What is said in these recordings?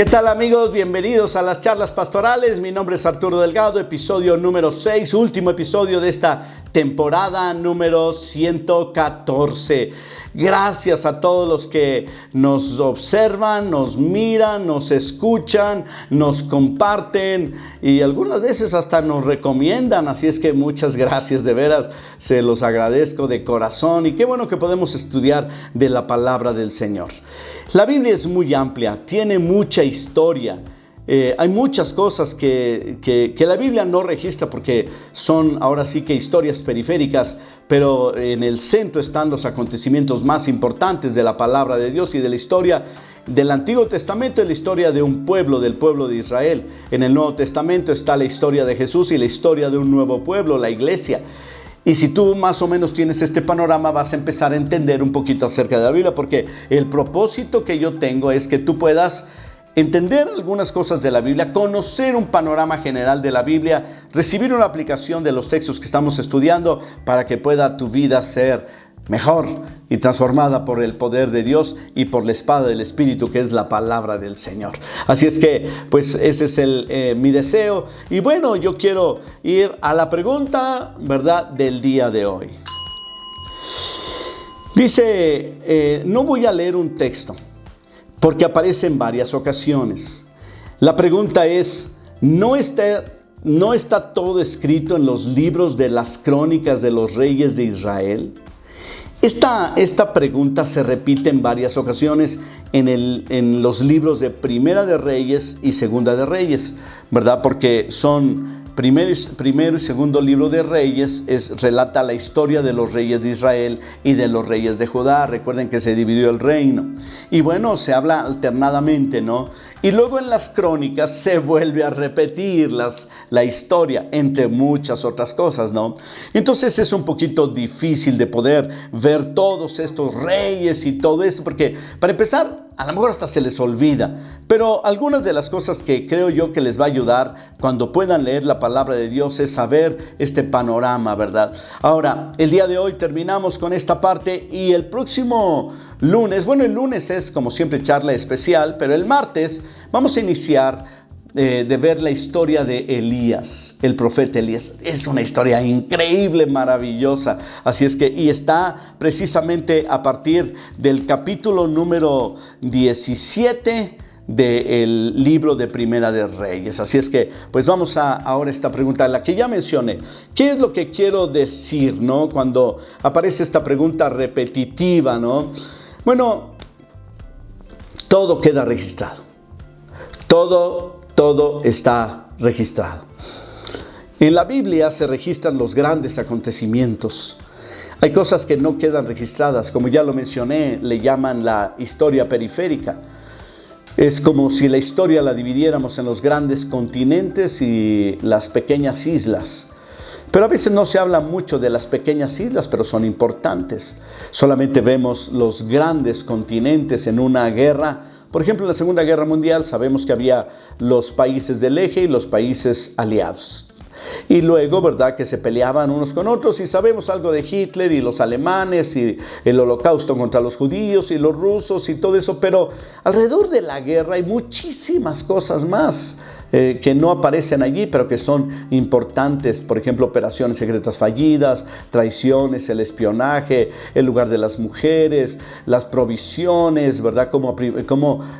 ¿Qué tal, amigos? Bienvenidos a las charlas pastorales. Mi nombre es Arturo Delgado, episodio número 6, último episodio de esta temporada número 114. Gracias a todos los que nos observan, nos miran, nos escuchan, nos comparten y algunas veces hasta nos recomiendan. Así es que muchas gracias, de veras, se los agradezco de corazón y qué bueno que podemos estudiar de la palabra del Señor. La Biblia es muy amplia, tiene mucha historia. Hay muchas cosas que la Biblia no registra porque son ahora sí que historias periféricas, pero en el centro están los acontecimientos más importantes de la palabra de Dios y de la historia del Antiguo Testamento y la historia de un pueblo, del pueblo de Israel. En el Nuevo Testamento está la historia de Jesús y la historia de un nuevo pueblo, la iglesia. Y si tú más o menos tienes este panorama, vas a empezar a entender un poquito acerca de la Biblia, porque el propósito que yo tengo es que tú puedas entender algunas cosas de la Biblia, conocer un panorama general de la Biblia, recibir una aplicación de los textos que estamos estudiando para que pueda tu vida ser mejor y transformada por el poder de Dios y por la espada del Espíritu, que es la palabra del Señor. Así es que, pues ese es mi deseo. Y bueno, yo quiero ir a la pregunta, ¿verdad?, del día de hoy. Dice, no voy a leer un texto, porque aparece en varias ocasiones. La pregunta es, ¿no está todo escrito en los libros de las crónicas de los reyes de Israel? Esta pregunta se repite en varias ocasiones en los libros de Primera de Reyes y Segunda de Reyes, ¿verdad? Porque son primero y segundo libro de Reyes, relata la historia de los reyes de Israel y de los reyes de Judá. Recuerden que se dividió el reino. Y bueno, se habla alternadamente, ¿no? Y luego en las crónicas se vuelve a repetir la historia, entre muchas otras cosas, ¿no? Entonces es un poquito difícil de poder ver todos estos reyes y todo esto, porque para empezar, a lo mejor hasta se les olvida. Pero algunas de las cosas que creo yo que les va a ayudar cuando puedan leer la palabra de Dios es saber este panorama, ¿verdad? Ahora, el día de hoy terminamos con esta parte y el próximo lunes, bueno, el lunes es como siempre charla especial, pero el martes vamos a iniciar de ver la historia de Elías, el profeta Elías. Es una historia increíble, maravillosa. Así es que, y está precisamente a partir del capítulo número 17 del libro de Primera de Reyes. Así es que, pues vamos ahora a esta pregunta, la que ya mencioné. ¿Qué es lo que quiero decir, no? Cuando aparece esta pregunta repetitiva, ¿no? Bueno, todo queda registrado. Todo está registrado. En la Biblia se registran los grandes acontecimientos. Hay cosas que no quedan registradas, como ya lo mencioné, le llaman la historia periférica. Es como si la historia la dividiéramos en los grandes continentes y las pequeñas islas. Pero a veces no se habla mucho de las pequeñas islas, pero son importantes. Solamente vemos los grandes continentes en una guerra. Por ejemplo, en la Segunda Guerra Mundial sabemos que había los países del eje y los países aliados. Y luego, ¿verdad?, que se peleaban unos con otros, y sabemos algo de Hitler y los alemanes y el holocausto contra los judíos y los rusos y todo eso, pero alrededor de la guerra hay muchísimas cosas más que no aparecen allí, pero que son importantes. Por ejemplo, operaciones secretas fallidas, traiciones, el espionaje, el lugar de las mujeres, las provisiones, ¿verdad? Cómo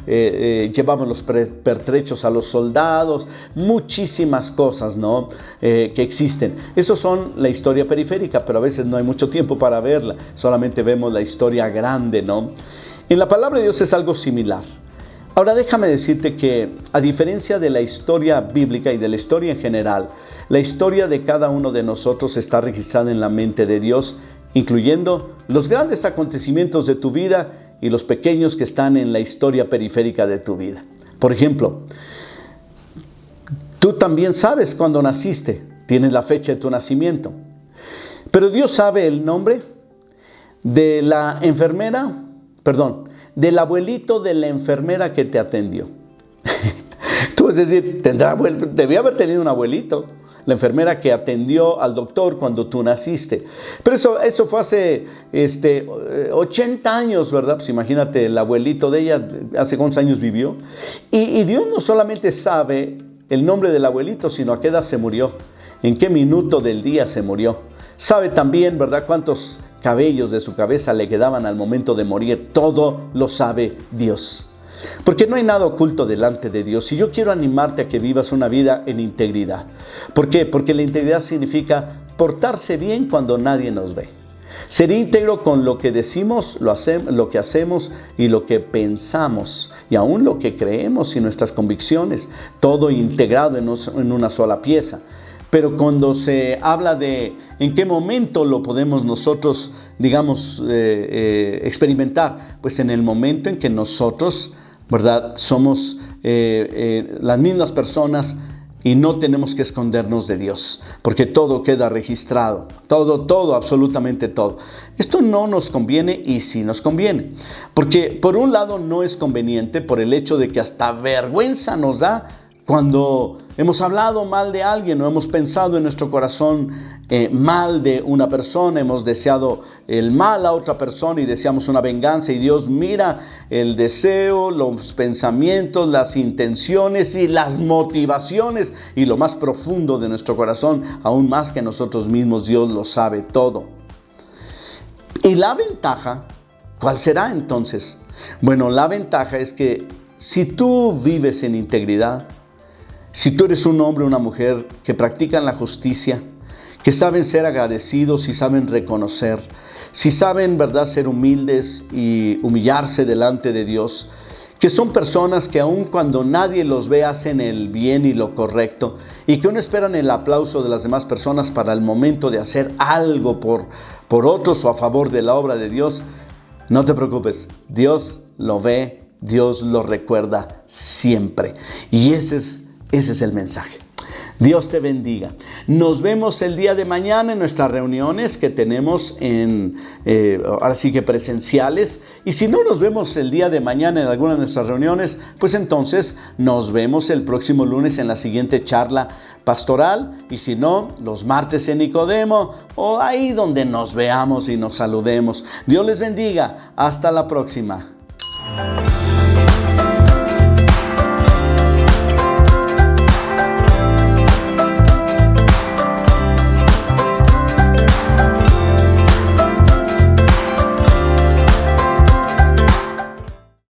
llevamos los pertrechos a los soldados, muchísimas cosas, ¿no? Que existen. Esos son la historia periférica, pero a veces no hay mucho tiempo para verla, solamente vemos la historia grande, ¿no? En la palabra de Dios es algo similar. Ahora déjame decirte que, a diferencia de la historia bíblica y de la historia en general, la historia de cada uno de nosotros está registrada en la mente de Dios, incluyendo los grandes acontecimientos de tu vida y los pequeños que están en la historia periférica de tu vida. Por ejemplo, tú también sabes cuándo naciste, tienes la fecha de tu nacimiento, pero Dios sabe el nombre de la del abuelito de la enfermera que te atendió. Tú vas a decir, debió haber tenido un abuelito. la enfermera que atendió al doctor cuando tú naciste. Pero eso fue hace 80 años, ¿verdad? Pues imagínate, el abuelito de ella, ¿hace cuántos años vivió? Y Dios no solamente sabe el nombre del abuelito, sino a qué edad se murió, en qué minuto del día se murió. Sabe también, ¿verdad?, cuántos cabellos de su cabeza le quedaban al momento de morir. Todo lo sabe Dios. Porque no hay nada oculto delante de Dios. Y yo quiero animarte a que vivas una vida en integridad. ¿Por qué? Porque la integridad significa portarse bien cuando nadie nos ve. Ser íntegro con lo que decimos, lo que hacemos y lo que pensamos, y aún lo que creemos y nuestras convicciones, todo integrado en una sola pieza. Pero cuando se habla de en qué momento lo podemos nosotros, digamos, experimentar, pues en el momento en que nosotros, ¿verdad?, somos las mismas personas y no tenemos que escondernos de Dios, porque todo queda registrado, todo, absolutamente todo. Esto no nos conviene y sí nos conviene, porque por un lado no es conveniente por el hecho de que hasta vergüenza nos da cuando hemos hablado mal de alguien o hemos pensado en nuestro corazón mal de una persona, hemos deseado el mal a otra persona y deseamos una venganza, y Dios mira el deseo, los pensamientos, las intenciones y las motivaciones y lo más profundo de nuestro corazón, aún más que nosotros mismos. Dios lo sabe todo. Y la ventaja, ¿cuál será entonces? Bueno, la ventaja es que si tú vives en integridad, si tú eres un hombre o una mujer que practican la justicia, que saben ser agradecidos y saben reconocer, si saben, ¿verdad?, ser humildes y humillarse delante de Dios, que son personas que aun cuando nadie los ve hacen el bien y lo correcto, y que no esperan el aplauso de las demás personas para el momento de hacer algo por otros o a favor de la obra de Dios, no te preocupes, Dios lo ve, Dios lo recuerda siempre. Y ese es el mensaje. Dios te bendiga. Nos vemos el día de mañana en nuestras reuniones que tenemos ahora sí que presenciales. Y si no nos vemos el día de mañana en alguna de nuestras reuniones, pues entonces nos vemos el próximo lunes en la siguiente charla pastoral. Y si no, los martes en Nicodemo, o ahí donde nos veamos y nos saludemos. Dios les bendiga. Hasta la próxima.